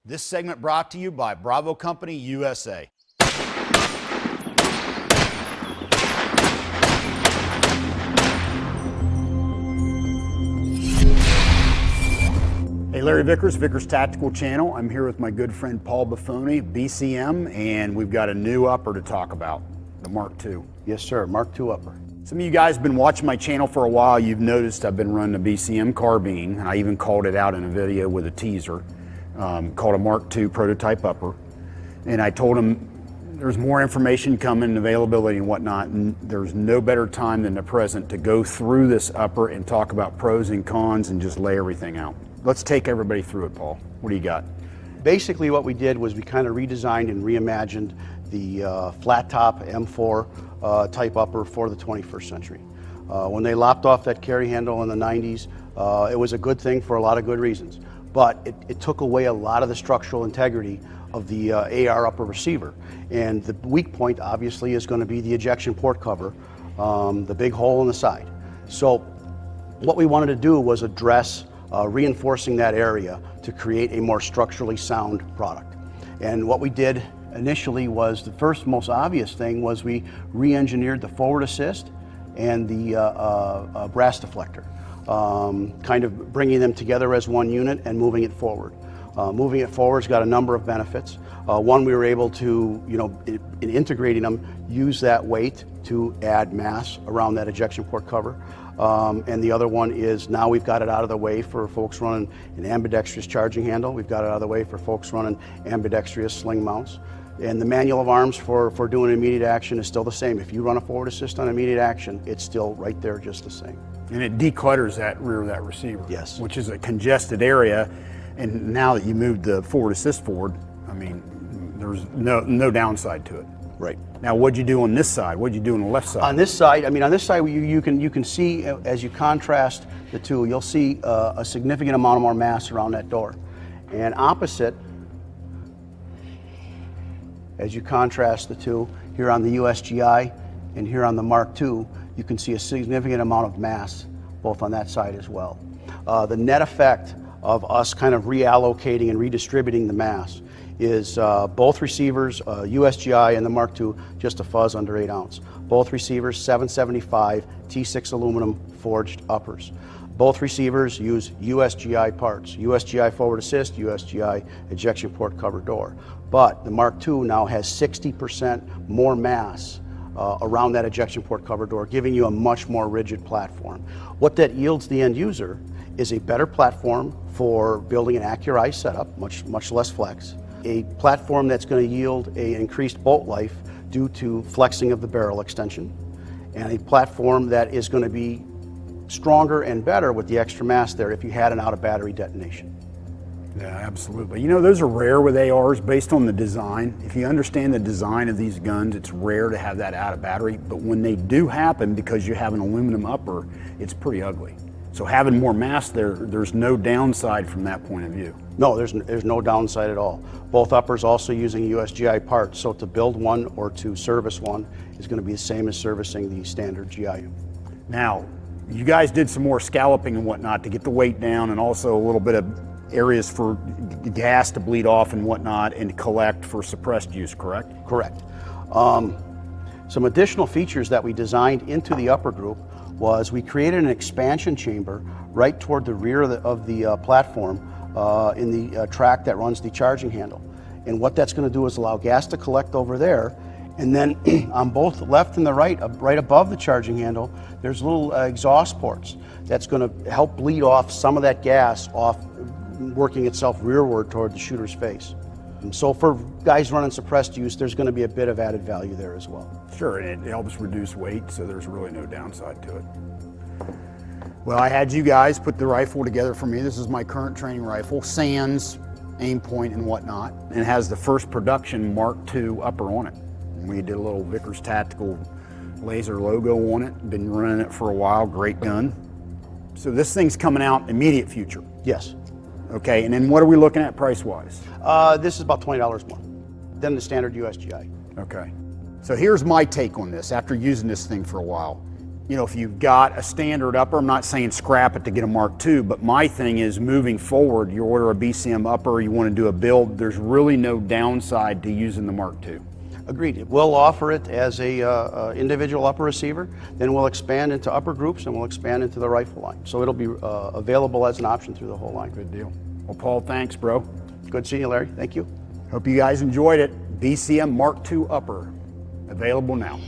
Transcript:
This segment brought to you by Bravo Company USA. Hey, Larry Vickers, Vickers Tactical Channel. I'm here with my good friend Paul Buffoni, BCM, and we've got a new upper to talk about, the Mark II. Yes, sir, Mark II upper. Some of you guys have been watching my channel for a while. You've noticed I've been running a BCM carbine. I even called it out in a video with a teaser. Called a Mark II prototype upper, and I told him there's more information coming, availability and whatnot, and there's no better time than the present to go through this upper and talk about pros and cons and just lay everything out. Let's take everybody through it, Paul. What do you got? Basically what we did was we kind of redesigned and reimagined the flat top M4 type upper for the 21st century. When they lopped off that carry handle in the 90s, it was a good thing for a lot of good reasons. But it took away a lot of the structural integrity of the AR upper receiver. And the weak point, obviously, is going to be the ejection port cover, the big hole in the side. So what we wanted to do was address reinforcing that area to create a more structurally sound product. And what we did initially was, the first most obvious thing was we re-engineered the forward assist and the brass deflector. Kind of bringing them together as one unit and moving it forward. Moving it forward's got a number of benefits. One, we were able to, in integrating them, use that weight to add mass around that ejection port cover. And the other one is now we've got it out of the way for folks running an ambidextrous charging handle. We've got it out of the way for folks running ambidextrous sling mounts. And the manual of arms for doing immediate action is still the same. If you run a forward assist on immediate action, it's still right there just the same. And it declutters that rear of that receiver. Yes. Which is a congested area. And now that you moved the forward assist forward, I mean, there's no downside to it. Right. Now, what'd you do on this side? What'd you do on the left side? On this side, you can see, as you contrast the two, you'll see a significant amount of more mass around that door. And opposite, as you contrast the two, here on the USGI and here on the Mark II, you can see a significant amount of mass both on that side as well. The net effect of us kind of reallocating and redistributing the mass is both receivers, USGI and the Mark II, just a fuzz under 8 ounce. Both receivers, 775 T6 aluminum forged uppers. Both receivers use USGI parts, USGI forward assist, USGI ejection port cover door. But the Mark II now has 60% more mass around that ejection port cover door, giving you a much more rigid platform. What that yields the end user is a better platform for building an accurized setup, much less flex. A platform that's going to yield an increased bolt life due to flexing of the barrel extension, and a platform that is going to be stronger and better with the extra mass there if you had an out-of-battery detonation. Yeah, absolutely. You know, those are rare with ARs based on the design. If you understand the design of these guns, it's rare to have that out of battery, but when they do happen, because you have an aluminum upper, it's pretty ugly. So having more mass there's no downside from that point of view. No, there's no downside at all. Both uppers also using USGI parts, so to build one or to service one is going to be the same as servicing the standard GI. Now, you guys did some more scalloping and whatnot to get the weight down, and also a little bit of areas for gas to bleed off and whatnot and collect for suppressed use, correct? Correct. Some additional features that we designed into the upper group was we created an expansion chamber right toward the rear of the platform in the track that runs the charging handle. And what that's going to do is allow gas to collect over there, and then on both the left and the right, right above the charging handle, there's little exhaust ports that's going to help bleed off some of that gas off, working itself rearward toward the shooter's face. And so for guys running suppressed use, there's going to be a bit of added value there as well. Sure, and it helps reduce weight, so there's really no downside to it. Well, I had you guys put the rifle together for me. This is my current training rifle, sans, aim point and whatnot, and it has the first production Mark II upper on it. And we did a little Vickers Tactical laser logo on it. Been running it for a while, great gun. So this thing's coming out immediate future. Yes. Okay, and then what are we looking at price-wise? This is about $20 more than the standard USGI. Okay. So here's my take on this after using this thing for a while. you know, if you've got a standard upper, I'm not saying scrap it to get a Mark II, but my thing is moving forward, you order a BCM upper, you want to do a build, there's really no downside to using the Mark II. Agreed. We'll offer it as a individual upper receiver, then we'll expand into upper groups and we'll expand into the rifle line. So it'll be available as an option through the whole line. Good deal. Well, Paul, thanks, bro. Good seeing you, Larry. Thank you. Hope you guys enjoyed it. BCM Mark II upper, available now.